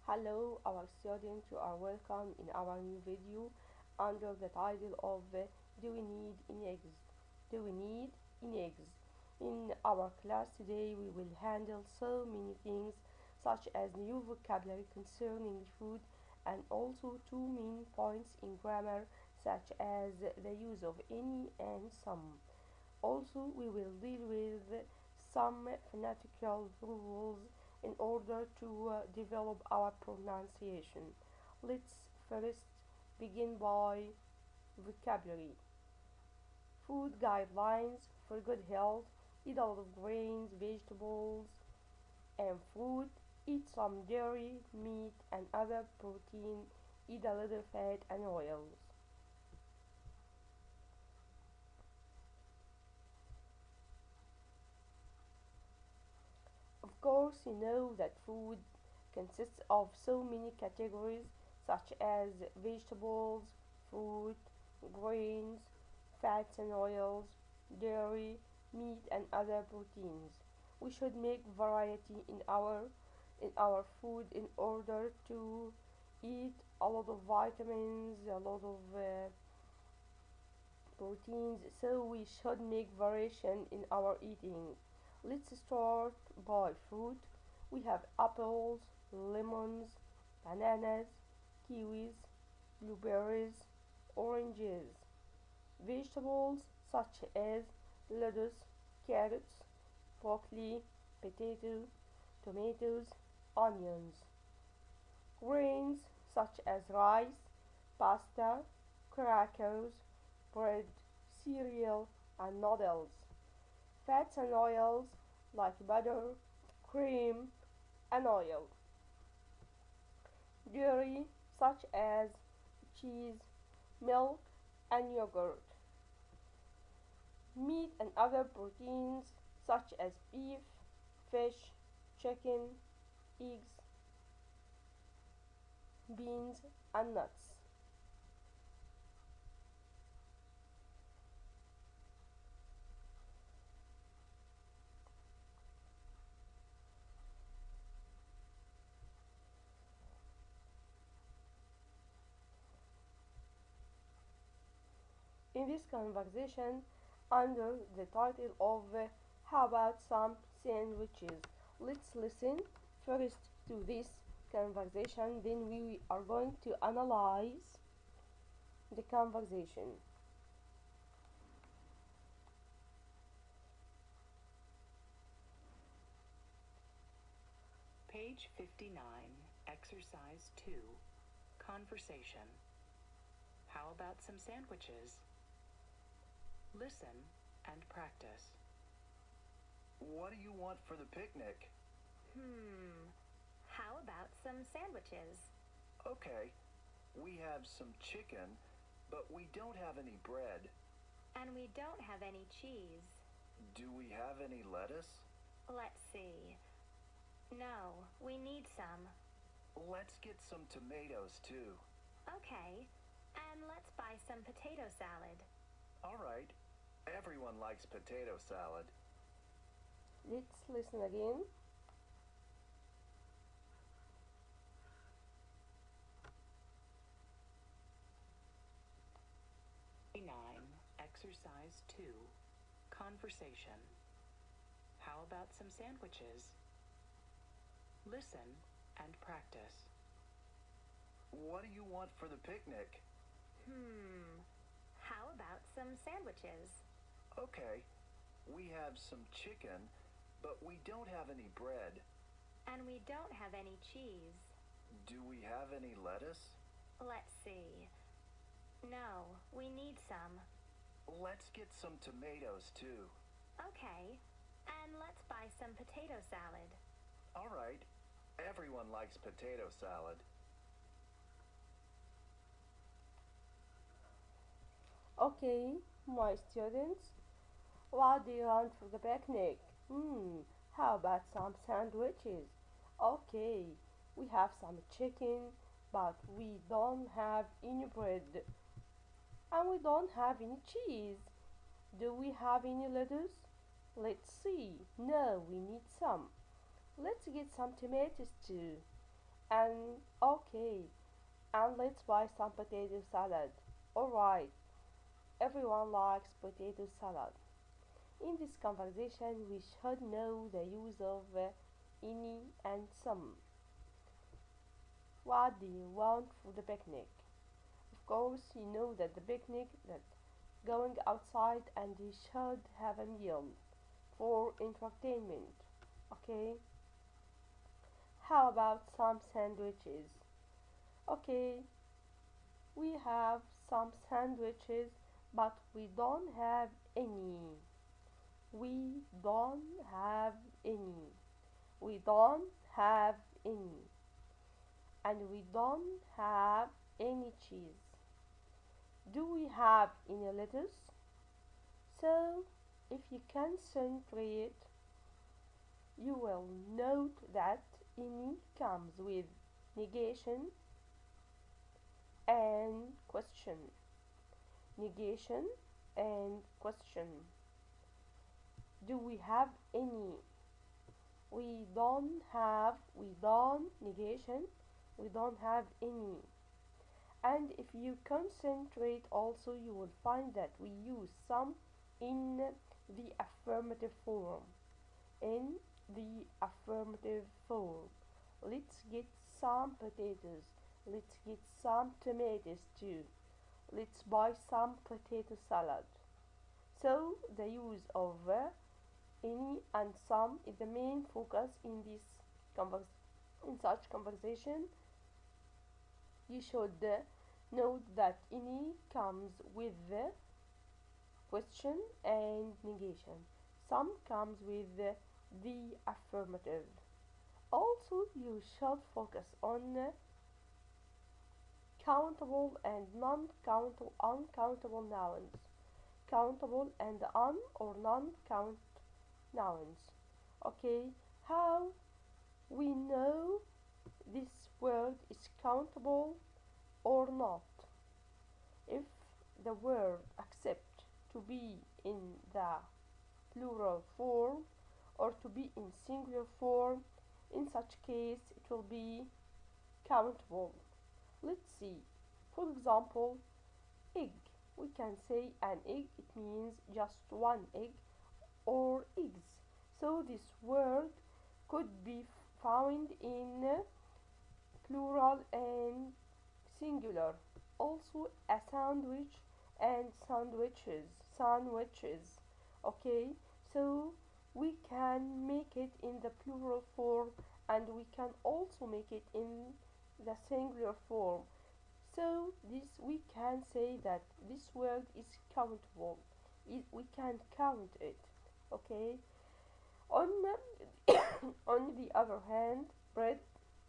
Hello, our students, you are welcome in our new video under the title of Do we need any eggs? Do we need any eggs? In our class today, we will handle so many things such as new vocabulary concerning food and also two main points in grammar such as the use of any and some. Also, we will deal with some phonetical rules in order to develop our pronunciation. Let's first begin by vocabulary. Food guidelines for good health. Eat a lot of grains, vegetables, and fruit. Eat some dairy, meat, and other protein. Eat a little fat and oils. Of course, you know that food consists of so many categories such as vegetables, fruit, grains, fats and oils, dairy, meat and other proteins. We should make variety in our food in order to eat a lot of vitamins, a lot of proteins, so we should make variation in our eating. Let's start by fruit. We have apples, lemons, bananas, kiwis, blueberries, oranges. Vegetables such as lettuce, carrots, broccoli, potato, tomatoes, onions. Grains such as rice, pasta, crackers, bread, cereal, and noodles. Fats and oils like butter, cream, and oil. Dairy such as cheese, milk, and yogurt. Meat and other proteins such as beef, fish, chicken, eggs, beans, and nuts. In this conversation, under the title of How About Some Sandwiches? Let's listen first to this conversation, then we are going to analyze the conversation. Page 59, Exercise 2, Conversation. How about some sandwiches? Listen and practice. What do you want for the picnic? How about some sandwiches? Okay, we have some chicken, but we don't have any bread. And we don't have any cheese. Do we have any lettuce? Let's see. No, we need some. Let's get some tomatoes too. Okay, and let's buy some potato salad. All right, everyone likes potato salad. Let's listen again. Nine, Exercise 2, Conversation. How about some sandwiches? Listen and practice. What do you want for the picnic? How about some sandwiches? Okay, we have some chicken, but we don't have any bread. And we don't have any cheese. Do we have any lettuce? Let's see. No, we need some. Let's get some tomatoes too. Okay, and let's buy some potato salad. All right, everyone likes potato salad. Okay, my students, what do you want for the picnic? How about some sandwiches? Okay, we have some chicken, but we don't have any bread. And we don't have any cheese. Do we have any lettuce? Let's see. No, we need some. Let's get some tomatoes too. And okay, and let's buy some potato salad. Alright, everyone likes potato salad. In this conversation, we should know the use of any and some. What do you want for the picnic? Of course, you know that the picnic that going outside and you should have a meal for entertainment. Okay, how about some sandwiches? Okay, we have some sandwiches, but we don't have any. We don't have any. We don't have any. And we don't have any cheese. Do we have any lettuce? So, if you concentrate, you will note that any comes with negation and question. Negation and question. Do we have any? We don't, negation, we don't have any. And if you concentrate also, you will find that we use some in the affirmative form. In the affirmative form. Let's get some potatoes. Let's get some tomatoes too. Let's buy some potato salad. So the use of any and some is the main focus in this in such conversation. You should note that any comes with the question and negation. Some comes with the affirmative. Also, you should focus on countable and non-countable, uncountable nouns. Countable and un or non-count nouns. Okay, how we know this word is countable or not? If the word accept to be in the plural form or to be in singular form, in such case it will be countable. Let's see. For example, egg. We can say an egg, it means just one egg or eggs. So this word could be found in plural and singular. Also a sandwich and sandwiches. Sandwiches. Okay, so we can make it in the plural form and we can also make it in the singular form. So this we can say that this word is countable. We can count it. Okay. On on the other hand, bread,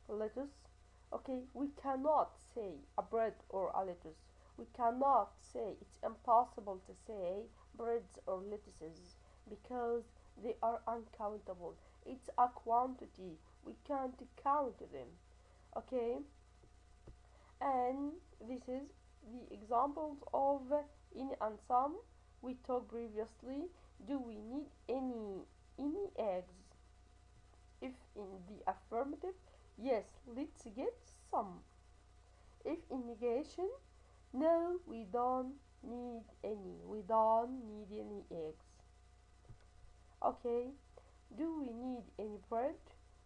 lettuce. Okay, we cannot say a bread or a lettuce. We cannot say, it's impossible to say breads or lettuces because they are uncountable. It's a quantity. We can't count them. Okay, and this is the examples of any and some we talked previously. Do we need any eggs? If in the affirmative, yes, let's get some. If in negation, no, we don't need any. We don't need any eggs. Okay, do we need any bread?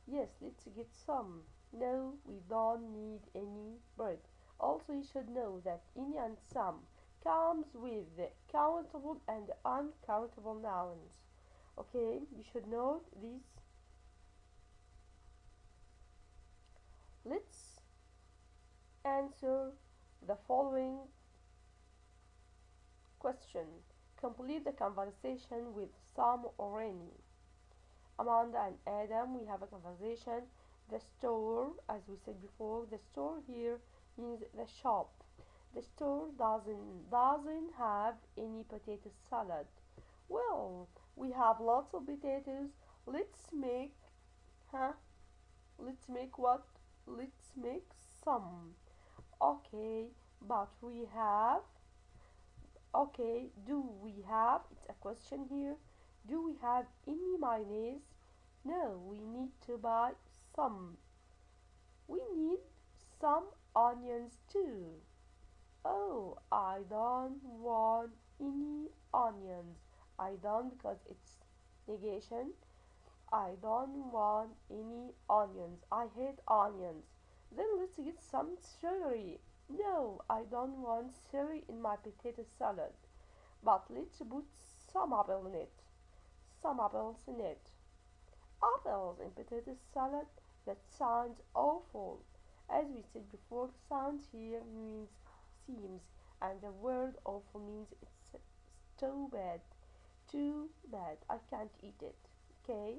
Yes, let's get some. No, we don't need any bread. Also, you should know that any and some comes with countable and uncountable nouns. Okay, you should note this. Let's answer the following question. Complete the conversation with some or any. Amanda and Adam, we have a conversation. The store, as we said before, the store here means the shop. The store doesn't have any potato salad. Well, we have lots of potatoes. Let's make, huh? Let's make what? Let's make some. Okay, but we have. Okay, do we have? It's a question here. Do we have any mayonnaise? No, we need to buy some. We need some onions too. Oh, I don't want any onions. I don't because it's negation. I don't want any onions. I hate onions. Then let's get some celery. No, I don't want celery in my potato salad. But let's put some apple in it. Some apples in it. Apples in potato salad? That sounds awful. As we said before, sounds here means seems, and the word awful means it's too bad. Too bad. I can't eat it. Okay?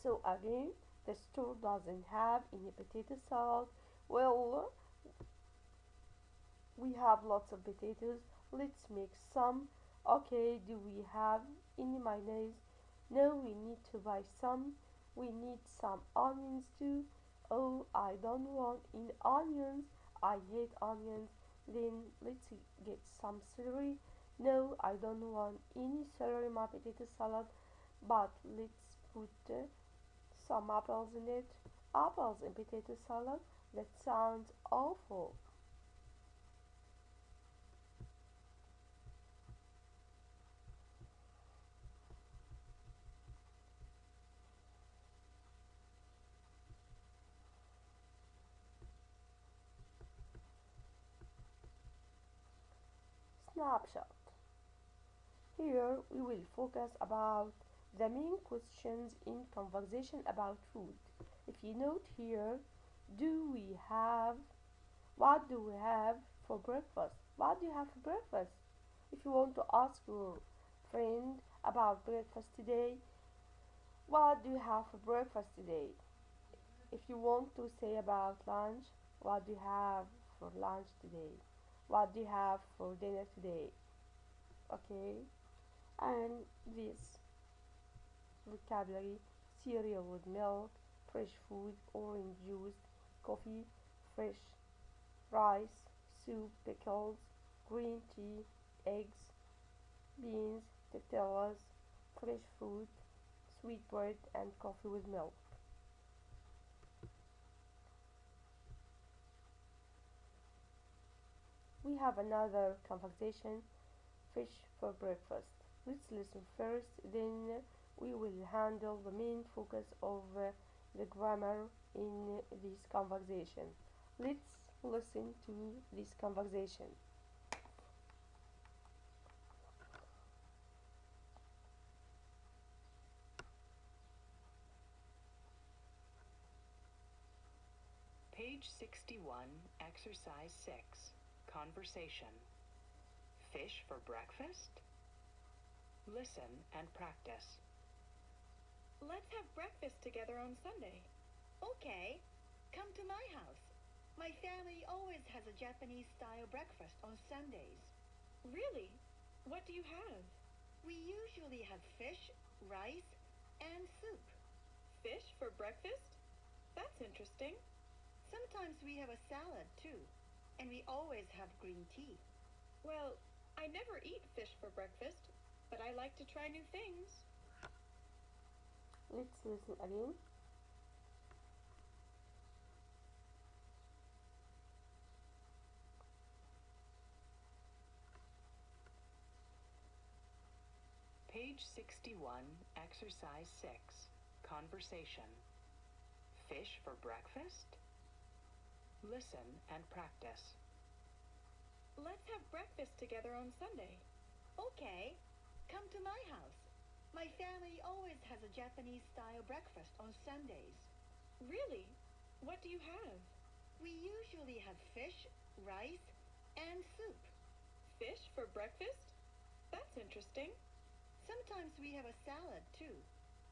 So again, the store doesn't have any potato salad. Well, we have lots of potatoes. Let's make some. Okay, do we have any mayonnaise? No, we need to buy some. We need some onions too. Oh, I don't want any onions. I hate onions. Then let's get some celery. No, I don't want any celery in my potato salad. But let's put some apples in it. Apples in potato salad? That sounds awful. Snapshot. Here we will focus about the main questions in conversation about food. If you note here, do we have, what do we have for breakfast? What do you have for breakfast? If you want to ask your friend about breakfast today, what do you have for breakfast today? If you want to say about lunch, what do you have for lunch today? What do you have for dinner today? Okay, and this vocabulary: cereal with milk, fresh food, orange juice, coffee, fresh rice, soup, pickles, green tea, eggs, beans, tortillas, fresh fruit, sweet bread, and coffee with milk. We have another conversation: fish for breakfast. Let's listen first, then we will handle the main focus of the grammar in this conversation. Let's listen to this conversation. Page 61, Exercise 6, Conversation. Fish for breakfast? Listen and practice. Let's have breakfast together on Sunday. Okay, come to my house. My family always has a Japanese style breakfast on Sundays. Really? What do you have? We usually have fish, rice, and soup. Fish for breakfast? That's interesting. Sometimes we have a salad too, and we always have green tea. Well, I never eat fish for breakfast, but I like to try new things. Let's listen again. Page 61, Exercise 6, Conversation. Fish for breakfast? Listen and practice. Let's have breakfast together on Sunday. Okay, come to my house. My family always has a Japanese style breakfast on Sundays. Really? What do you have? We usually have fish, rice, and soup. Fish for breakfast? That's interesting. Sometimes we have a salad too,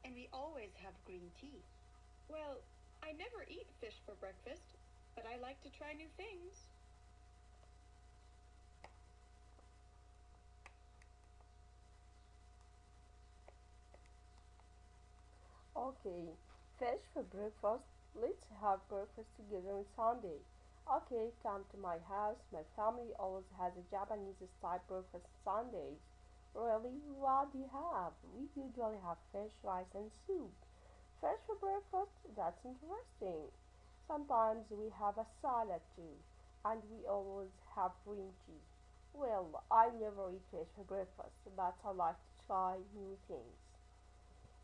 and we always have green tea. Well, I never eat fish for breakfast, but I like to try new things. Okay, fish for breakfast. Let's have breakfast together on Sunday. Okay, come to my house. My family always has a Japanese style breakfast Sundays. Really? What do you have? We usually have fish, rice, and soup. Fish for breakfast? That's interesting. Sometimes we have a salad too, and we always have green tea. Well, I never eat fish for breakfast, but I like to try new things.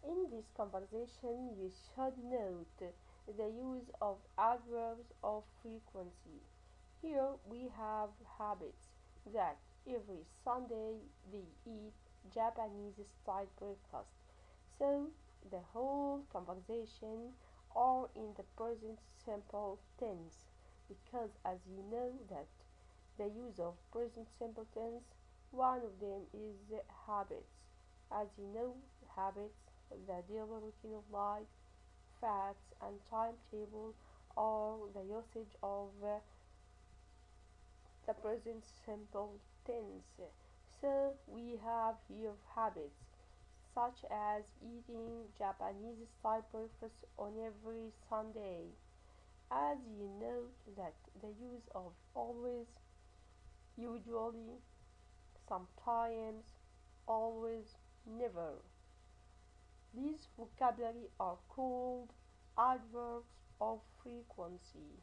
In this conversation, you should note the use of adverbs of frequency. Here we have habits that every Sunday they eat Japanese style breakfast. So the whole conversation are in the present simple tense because as you know that the use of present simple tense one of them is habits. As you know, habits, the daily routine of life, facts and timetable are the usage of the present simple tense. So we have here habits such as eating Japanese style breakfast on every Sunday. As you know that the use of always, usually, sometimes, always, never. These vocabulary are called adverbs of frequency,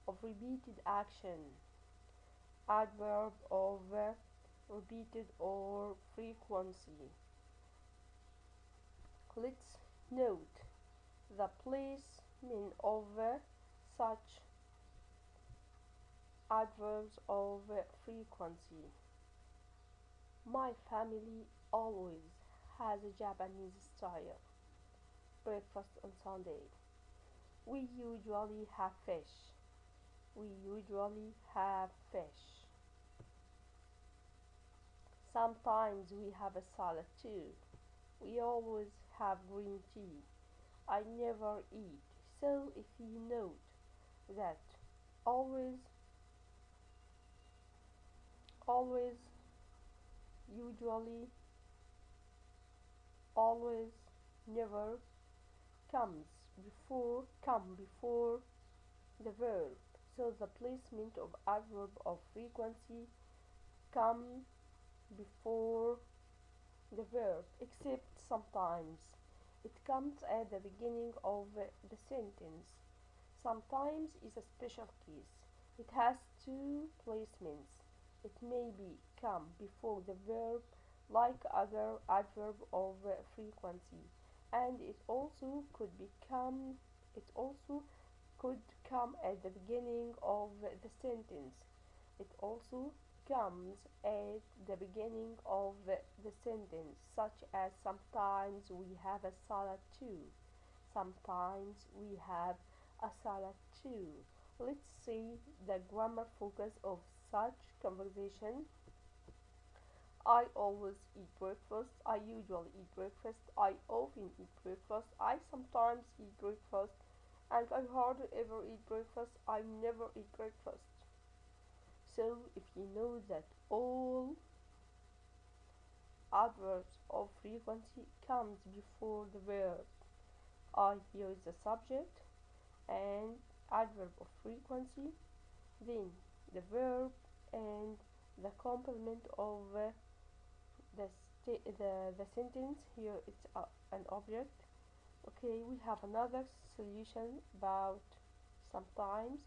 of repeated action, adverb of repeated or frequency. Let's note the placement of such adverbs of frequency. My family always has a Japanese style breakfast on Sunday. We usually have fish. We usually have fish. Sometimes we have a salad too. We always have green tea. I never eat. So if you note that always, always, usually, always, never come before the verb. So the placement of adverb of frequency come before the verb, except sometimes. It comes at the beginning of the sentence. Sometimes is a special case. It has two placements. It may be come before the verb like other adverb of frequency, and it also could come at the beginning of the sentence. It also comes at the beginning of the sentence, such as sometimes we have a salad too. Sometimes we have a salad too. Let's see the grammar focus of such conversation. I always eat breakfast. I usually eat breakfast. I often eat breakfast. I sometimes eat breakfast. And I hardly ever eat breakfast. I never eat breakfast. So if you know that all adverbs of frequency comes before the verb, I here is the subject and adverb of frequency, then the verb and the complement of the sentence. Here it's an object. Okay, we have another solution about sometimes.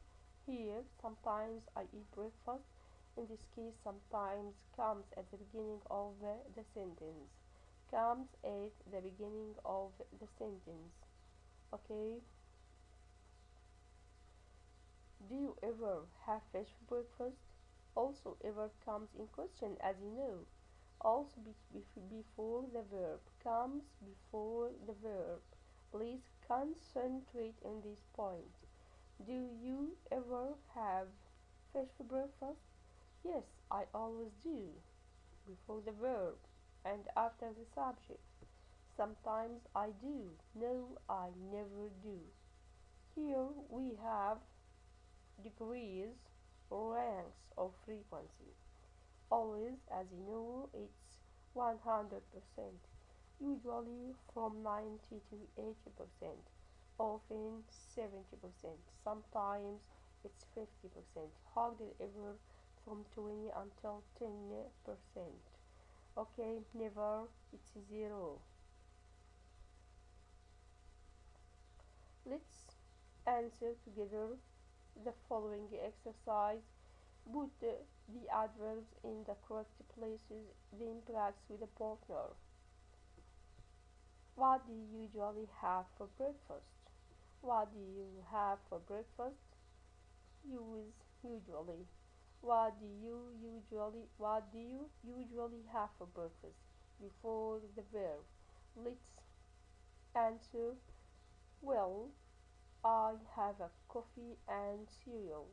Here, sometimes I eat breakfast. In this case, sometimes comes at the beginning of the sentence. Comes at the beginning of the sentence. Okay. Do you ever have fish for breakfast? Also, ever comes in question, as you know. Also, before the verb. Comes before the verb. Please concentrate on this point. Do you ever have fish for breakfast? Yes, I always do. Before the verb and after the subject. Sometimes I do. No, I never do. Here we have degrees or ranks of frequency. Always, as you know, it's 100%. Usually from 90 to 80%. Often 70%. Sometimes it's 50%. Hardly ever from 20 until 10%. Okay, never, it's 0. Let's answer together the following exercise. Put the adverbs in the correct places, then practice with a partner. What do you usually have for breakfast? What do you have for breakfast? Use usually. What do you usually have for breakfast? Before the verb. Let's answer. Well, I have a coffee and cereal.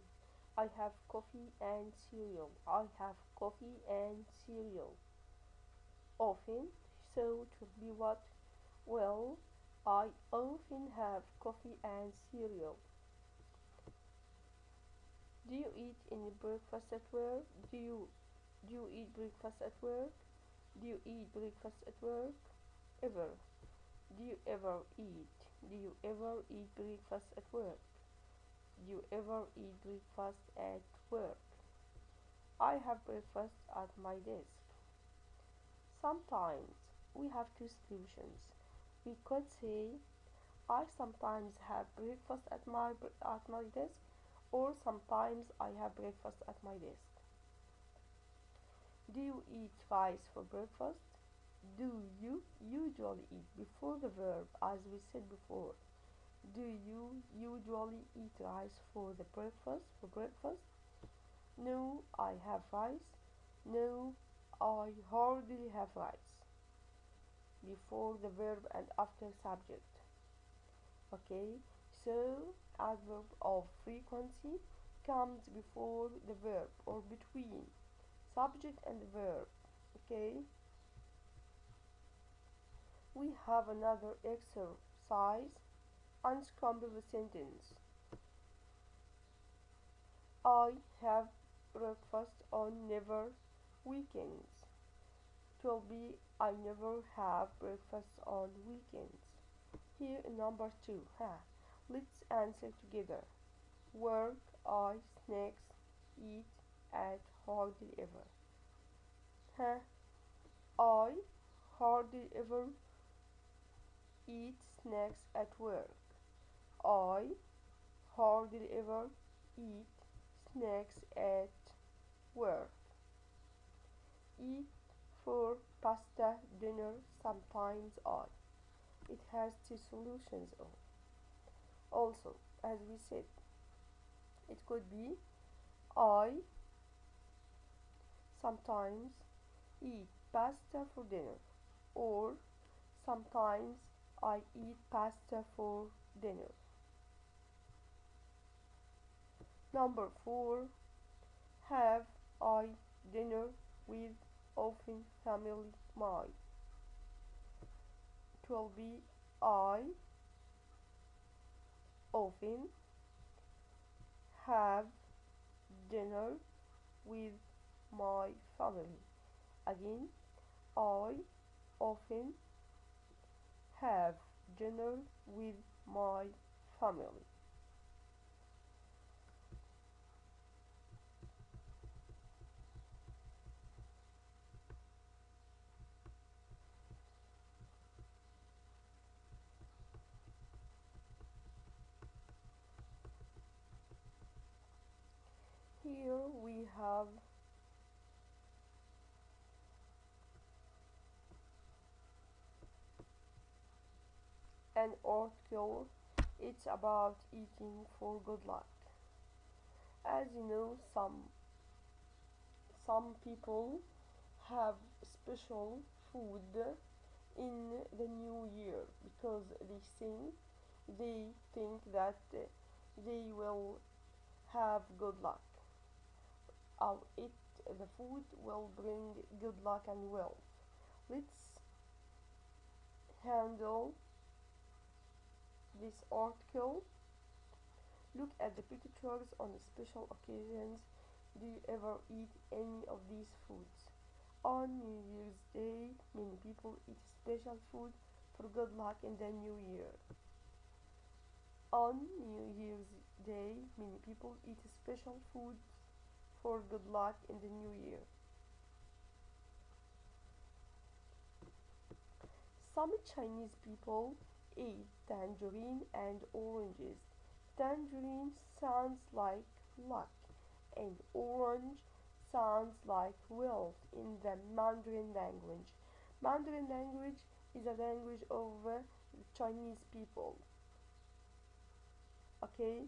I have coffee and cereal. I have coffee and cereal. Often, so it will be what? Well, I often have coffee and cereal. Do you eat any breakfast at work? Do you eat breakfast at work? Do you eat breakfast at work? Ever. Do you ever eat? Do you ever eat breakfast at work? Do you ever eat breakfast at work? I have breakfast at my desk. Sometimes we have two solutions. We could say I sometimes have breakfast at my desk, or sometimes I have breakfast at my desk. Do you eat rice for breakfast? Do you usually eat before the verb, as we said before? Do you usually eat rice for breakfast? No, I have rice. No, I hardly have rice. Before the verb and after subject. Okay, so adverb of frequency comes before the verb or between subject and verb. Okay, we have another exercise. Unscramble the sentence. I have breakfast on never weekends. It will be I never have breakfast on weekends. Here number 2. Let's answer together. Work, I, snacks, eat, at, hardly ever. I hardly ever eat snacks at work. I hardly ever eat snacks at work. Eat for pasta dinner sometimes I. It has two solutions. Also, as we said, it could be I sometimes eat pasta for dinner, or sometimes I eat pasta for dinner. Number 4. Have I dinner with often family my. It will be I often have dinner with my family. Again, I often have dinner with my family. Here we have an article. It's about eating for good luck. As you know, some people have special food in the new year because they think that they will have good luck. It the food will bring good luck and wealth. Let's handle this article. Look at the pictures on the special occasions. Do you ever eat any of these foods? On New Year's Day, many people eat special food for good luck in the new year. On New Year's Day, many people eat special food for good luck in the new year. Some Chinese people eat tangerine and oranges Tangerine sounds like luck, and orange sounds like wealth in the Mandarin language. Mandarin language is a language of the Chinese people. Okay,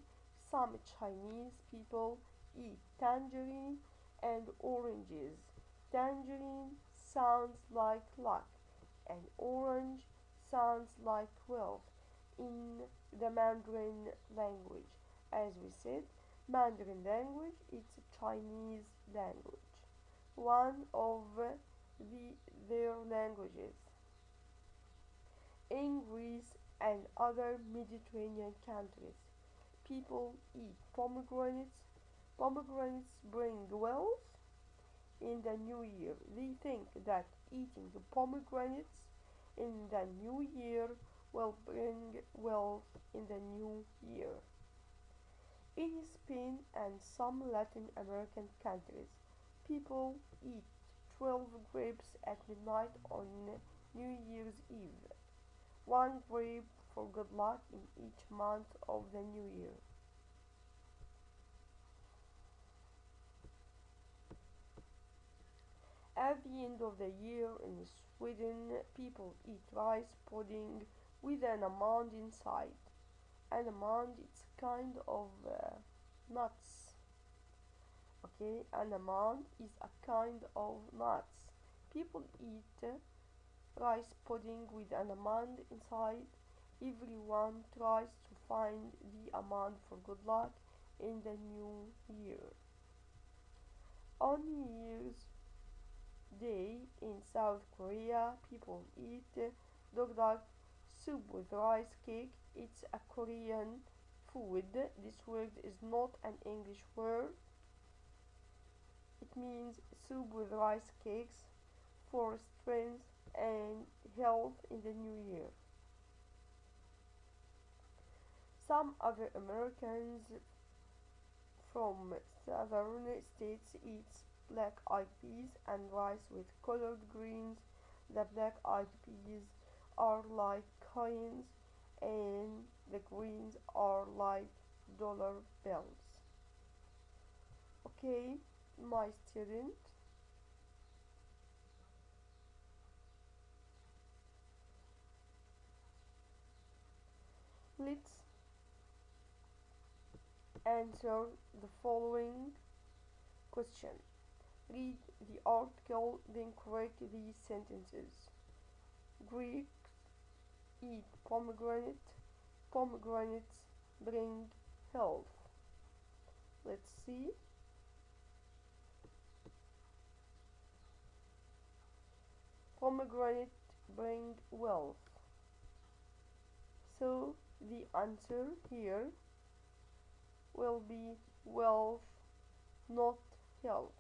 some Chinese people eat tangerine and oranges. Tangerine sounds like luck, and orange sounds like wealth in the Mandarin language. As we said, Mandarin language is a Chinese language, one of their languages. In Greece and other Mediterranean countries, people eat pomegranates. Pomegranates bring wealth in the new year. They think that eating pomegranates in the new year will bring wealth in the new year. In Spain and some Latin American countries, people eat 12 grapes at midnight on New Year's Eve. One grape for good luck in each month of the new year. At the end of the year in Sweden, people eat rice pudding with an almond inside. An almond is kind of nuts. Okay, an almond is a kind of nuts. People eat rice pudding with an almond inside. Everyone tries to find the almond for good luck in the new year. On New Year's Day in South Korea, people eat dogdag soup with rice cake. It's a Korean food. This word is not an English word. It means soup with rice cakes for strength and health in the new year. Some other Americans from southern states eat black-eyed peas and rice with colored greens. The black-eyed peas are like coins and the greens are like dollar bills. Okay, my student. Let's answer the following question. Read the article, then correct these sentences. Greeks eat pomegranate. Pomegranates bring health. Let's see. Pomegranate bring wealth. So the answer here will be wealth, not health.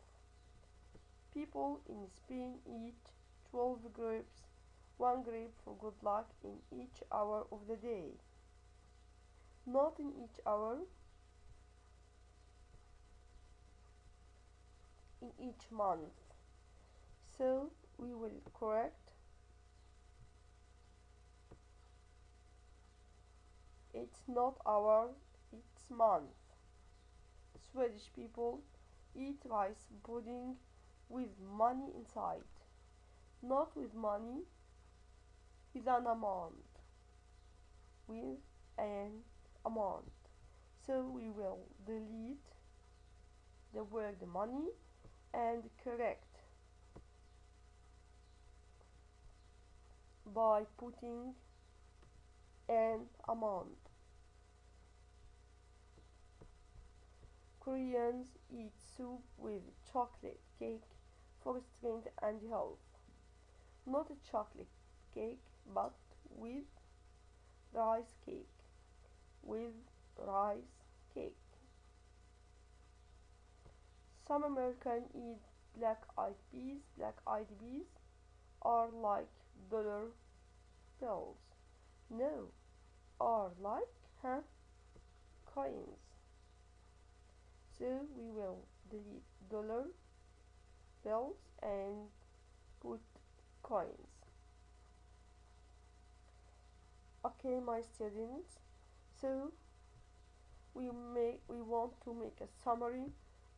People in Spain eat 12 grapes, one grape for good luck in each hour of the day. Not in each hour, in each month. So we will correct. It's not hour, it's month. Swedish people eat rice pudding with money inside. Not with money, with an amount. With an amount. So we will delete the word money and correct by putting an amount. Koreans eat soup with chocolate cake for strength and health. Not a chocolate cake, but with rice cake. With rice cake. Some Americans eat black-eyed peas. Black-eyed peas are like dollar bills. No, are like coins. So we will delete dollar bills and put coins. Okay, my students. So we want to make a summary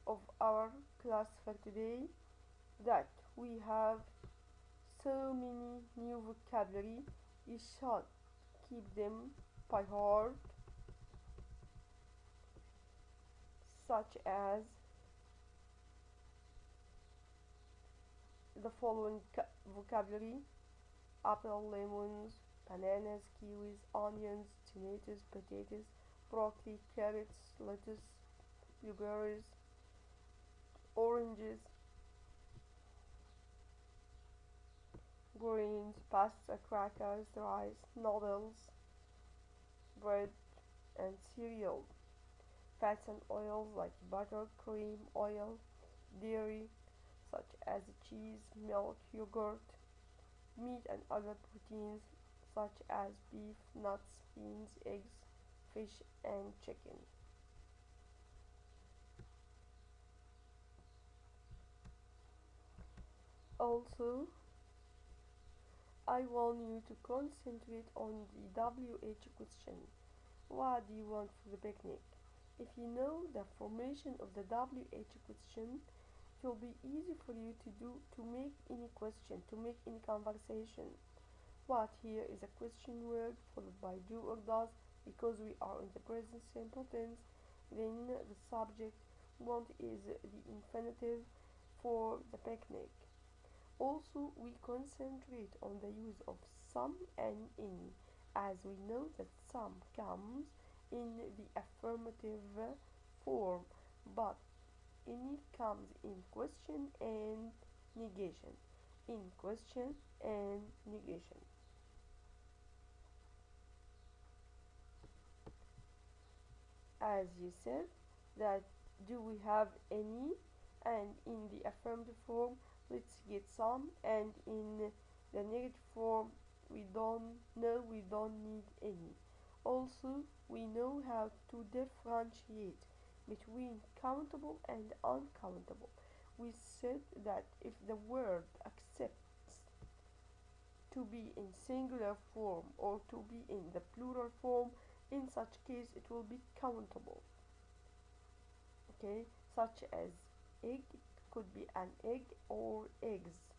of our class for today, that we have so many new vocabulary. You should keep them by heart, such as the following vocabulary: apple, lemons, bananas, kiwis, onions, tomatoes, potatoes, broccoli, carrots, lettuce, blueberries, oranges, grains, pasta, crackers, rice, noodles, bread, and cereal. Fats and oils like butter, cream, oil, dairy, such as cheese, milk, yogurt, meat and other proteins, such as beef, nuts, beans, eggs, fish, and chicken. Also, I want you to concentrate on the WH question. What do you want for the picnic? If you know the formation of the WH question, it will be easy for you to make any question, to make any conversation. What here is a question word followed by do or does, because we are in the present simple tense. Then the subject want is the infinitive for the picnic. Also, we concentrate on the use of some and in, as we know that some comes in the affirmative form, but any comes in question and negation. In question and negation. As you said, that do we have any, and in the affirmative form let's get some, and in the negative form we don't need any. Also, we know how to differentiate between countable and uncountable. We said that if the word accepts to be in singular form or to be in the plural form, in such case it will be countable. Okay, such as egg, it could be an egg or eggs.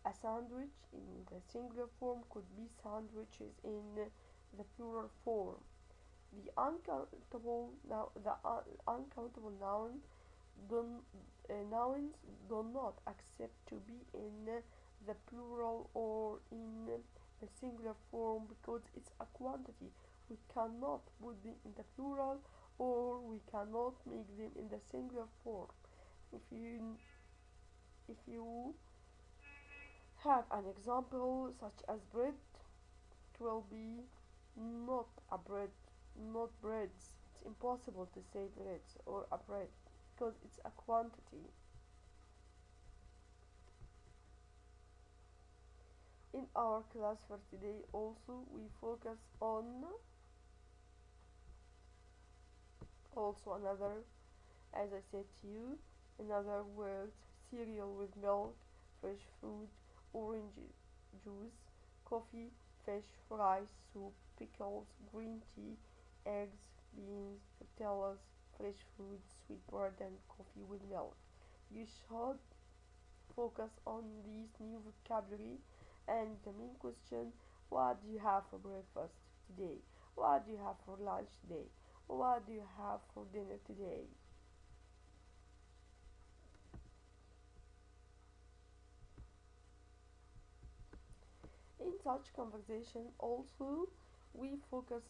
A sandwich in the singular form could be sandwiches in the plural form. The uncountable nouns do not accept to be in the plural or in the singular form, because it's a quantity. We cannot put them in the plural, or we cannot make them in the singular form. If you have an example such as bread, it will be not a bread, not breads. It's impossible to say breads or a bread, because it's a quantity. In our class for today also we focus on also another, as I said to you, another words: cereal with milk, fresh fruit, orange juice, coffee, fish, rice, soup, pickles, green tea, eggs, beans, tortillas, fresh food, sweet bread, and coffee with milk. You should focus on these new vocabulary, and the main question: what do you have for breakfast today? What do you have for lunch today? What do you have for dinner today? In such conversation also we focus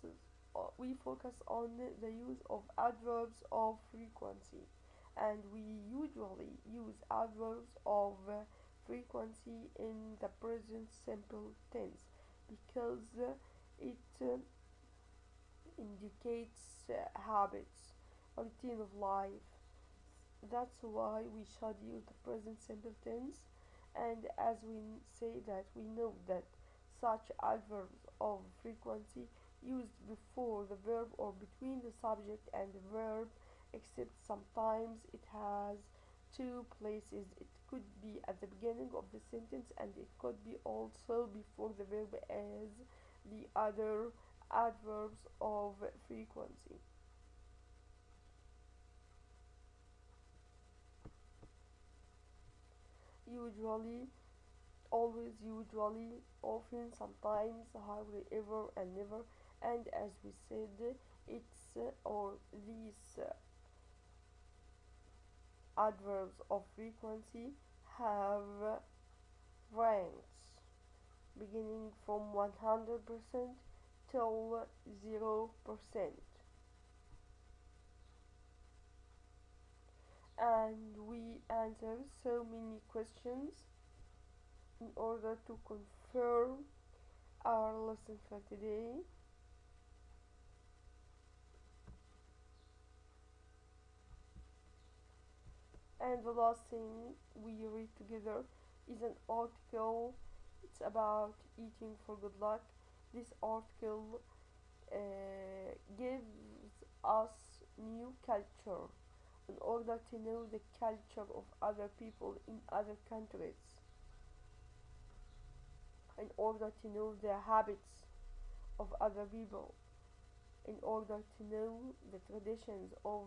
on the use of adverbs of frequency, and we usually use adverbs of frequency in the present simple tense, because it indicates habits, routine of life. That's why we should use the present simple tense. And as we say that, we know that such adverbs of frequency used before the verb or between the subject and the verb, except sometimes it has two places. It could be at the beginning of the sentence, and it could be also before the verb, as the other adverbs of frequency. usually, always, usually, often, sometimes, hardly, ever, and never. And as we said, it's or these adverbs of frequency have ranks beginning from 100% till 0%. And we answer so many questions in order to confirm our lesson for today. And the last thing we read together is an article. It's about eating for good luck. This article gives us new culture in order to know the culture of other people in other countries, in order to know the habits of other people, in order to know the traditions of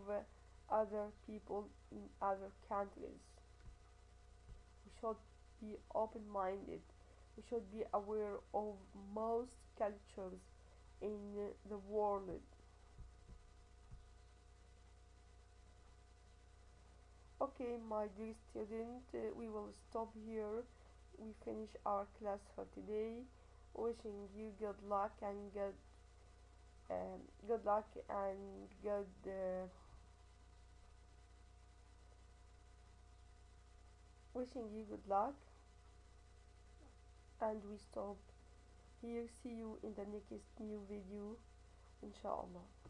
other people in other countries. We should be open minded. We should be aware of most cultures in the world. Okay, my dear student, we will stop here. We finish our class for today. Wishing you good luck and good luck and wishing you good luck, and we stop here. See you in the next new video, inshallah.